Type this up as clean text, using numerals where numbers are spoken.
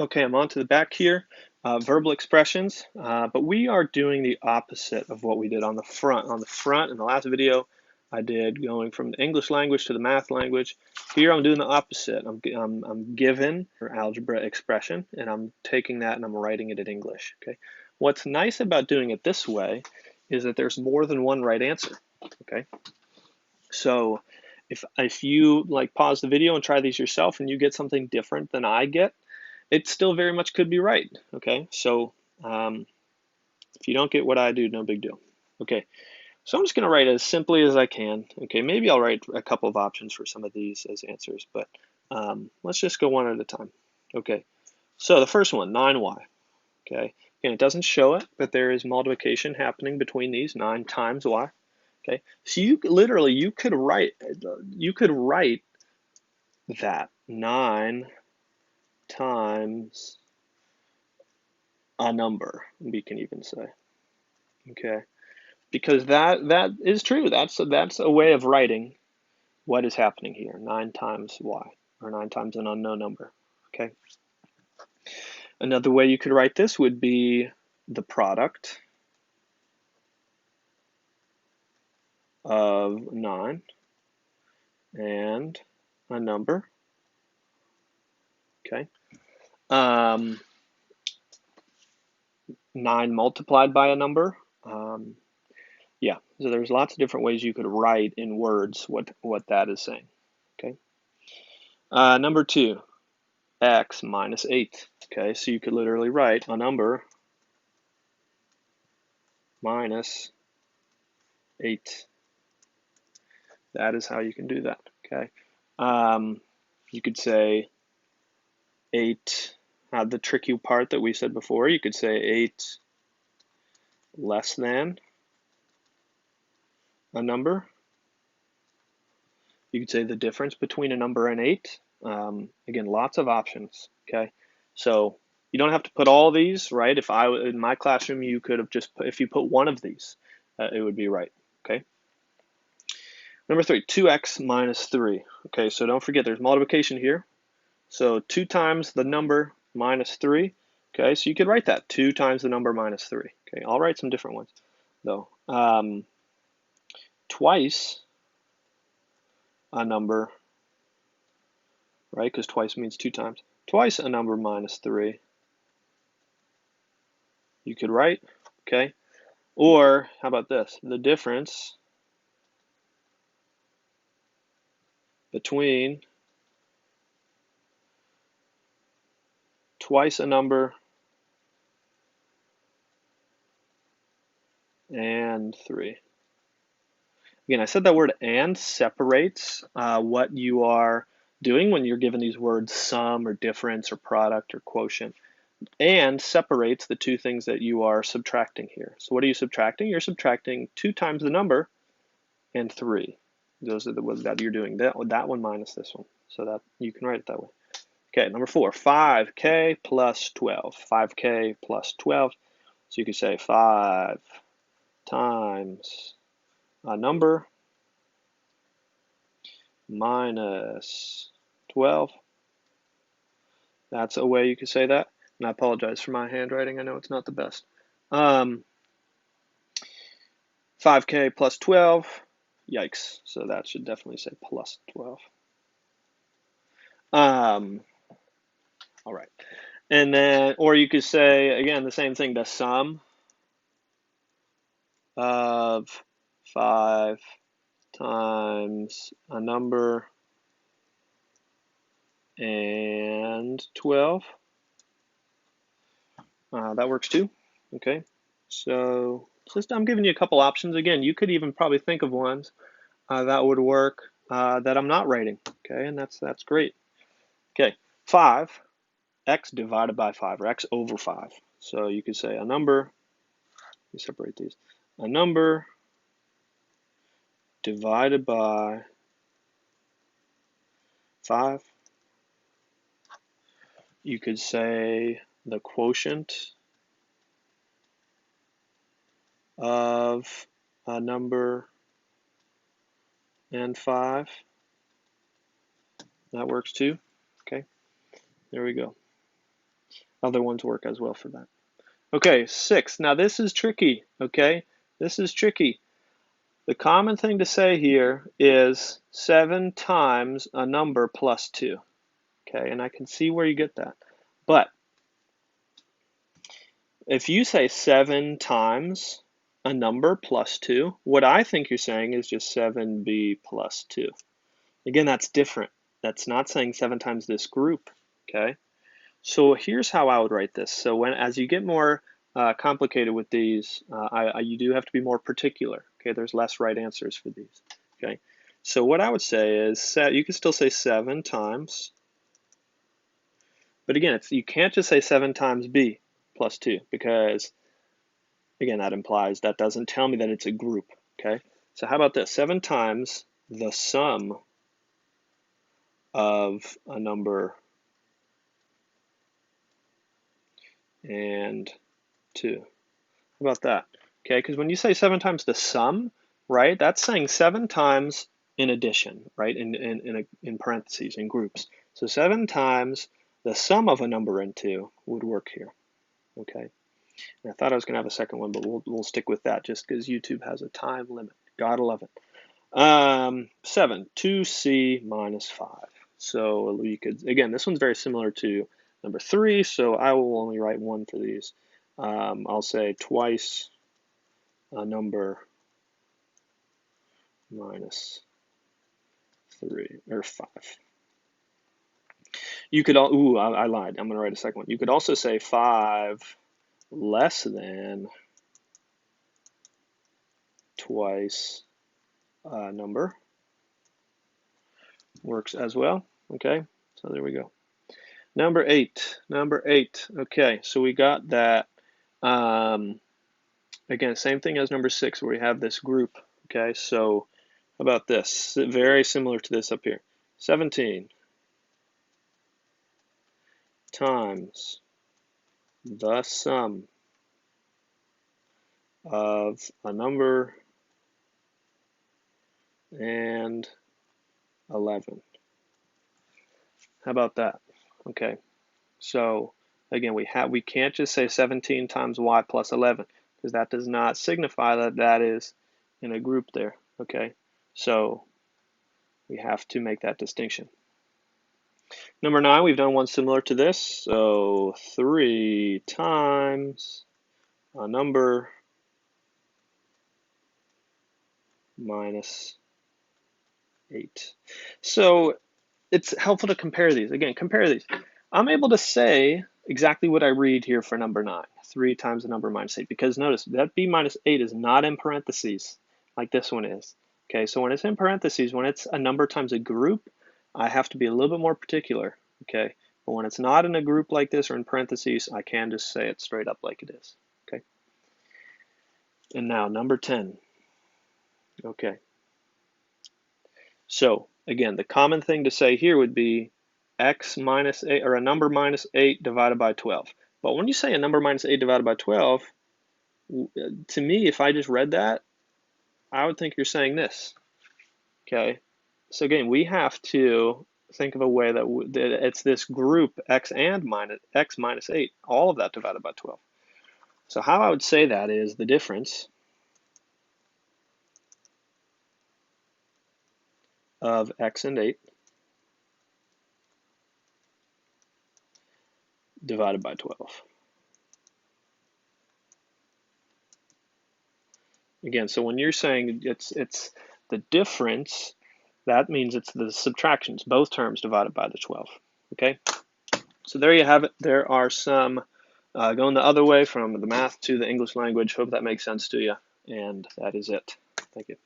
Okay, I'm on to the back here, verbal expressions, but we are doing the opposite of what we did on the front. On the front, in the last video, I did going from the English language to the math language. Here, I'm doing the opposite. I'm given an algebra expression, and I'm taking that and I'm writing it in English. Okay. What's nice about doing it this way is that there's more than one right answer. Okay. So if you like pause the video and try these yourself and you get something different than I get, it still very much could be right. Okay, so if you don't get what I do, no big deal. Okay, so I'm just going to write as simply as I can. Okay, maybe I'll write a couple of options for some of these as answers, but let's just go one at a time. Okay, so the first one, 9y. Okay, again, it doesn't show it, but there is multiplication happening between these, 9 times y. Okay, so you literally you could write that 9 times a number, we can even say. Okay, because that is true. That's a way of writing what is happening here. 9 times y, or 9 times an unknown number. Okay. Another way you could write this would be the product of 9 and a number. Okay. 9 multiplied by a number. Yeah, so there's lots of different ways you could write in words what that is saying. Okay. Number 2, x minus 8. Okay, so you could literally write a number minus 8. That is how you can do that. Okay. You could say 8, the tricky part that we said before, you could say 8 less than a number. You could say the difference between a number and 8. Again, lots of options. Okay, so you don't have to put all these, right? If I in my classroom, you could have just put, if you put one of these, it would be right. Okay. Number 3, 2x minus 3. Okay, so don't forget there's multiplication here. So 2 times the number minus 3. Okay, so you could write that 2 times the number minus 3. Okay, I'll write some different ones though. Twice a number, right? Because twice means 2 times. Twice a number minus 3. You could write, okay? Or how about this? The difference between twice a number and 3. Again, I said that word and separates what you are doing when you're given these words sum or difference or product or quotient, and separates the two things that you are subtracting here. So what are you subtracting? You're subtracting 2 times the number and 3. Those are the ones that you're doing. That one minus this one. So that you can write it that way. Okay, number 4, 5k plus 12. 5k plus 12. So you could say 5 times a number minus 12. That's a way you could say that. And I apologize for my handwriting. I know it's not the best. 5k plus 12. Yikes. So that should definitely say plus 12. All right. And then, or you could say, again, the same thing, the sum of 5 times a number and 12. That works too. Okay. So just I'm giving you a couple options. Again, you could even probably think of ones that would work that I'm not writing. Okay, and that's great. Okay, 5, x divided by 5, or x over 5. So you could say a number, let me separate these, a number divided by 5. You could say the quotient of a number and 5. That works too. Okay, there we go. Other ones work as well for that. Okay, 6. Now this is tricky, okay? This is tricky. The common thing to say here is 7 times a number plus 2. Okay, and I can see where you get that. But if you say 7 times a number plus 2, what I think you're saying is just 7b plus 2. Again, that's different. That's not saying 7 times this group, okay? So here's how I would write this. So as you get more complicated with these, you do have to be more particular. Okay, there's less right answers for these. Okay, so what I would say is you can still say 7 times, but again, you can't just say 7 times b plus 2 because again that doesn't tell me that it's a group. Okay, so how about this? 7 times the sum of a number and 2. How about that? Okay, because when you say 7 times the sum, right, that's saying 7 times in addition, right, in parentheses, in groups. So 7 times the sum of a number and 2 would work here, okay? And I thought I was going to have a second one, but we'll stick with that just because YouTube has a time limit. Gotta love it. 7, 2c minus 5. So you could, again, this one's very similar to number 3, so I will only write 1 for these. I'll say twice a number minus 3 or 5. You could I lied. I'm going to write a second one. You could also say 5 less than twice a number. Works as well. Okay, so there we go. Number 8. Okay, so we got that. Again, same thing as number 6, where we have this group. Okay, so how about this? Very similar to this up here. 17 times the sum of a number and 11. How about that? Okay, so again, we can't just say 17 times y plus 11 because that does not signify that that is in a group there. Okay, so we have to make that distinction. Number 9, we've done one similar to this. So 3 times a number minus 8. So it's helpful to compare these. Again, compare these. I'm able to say exactly what I read here for number 9. 3 times the number minus 8. Because notice that b minus 8 is not in parentheses like this one is. Okay, so when it's in parentheses, when it's a number times a group, I have to be a little bit more particular. Okay, but when it's not in a group like this or in parentheses, I can just say it straight up like it is. Okay, and now number 10. Okay, so again, the common thing to say here would be x minus 8, or a number minus 8 divided by 12. But when you say a number minus 8 divided by 12, to me, if I just read that, I would think you're saying this. Okay, so again, we have to think of a way that it's this group x minus 8, all of that divided by 12. So how I would say that is the difference of x and 8 divided by 12. Again, so when you're saying it's the difference, that means it's the subtractions, both terms divided by the 12. Okay, so there you have it. There are some going the other way from the math to the English language. Hope that makes sense to you, and that is it. Thank you.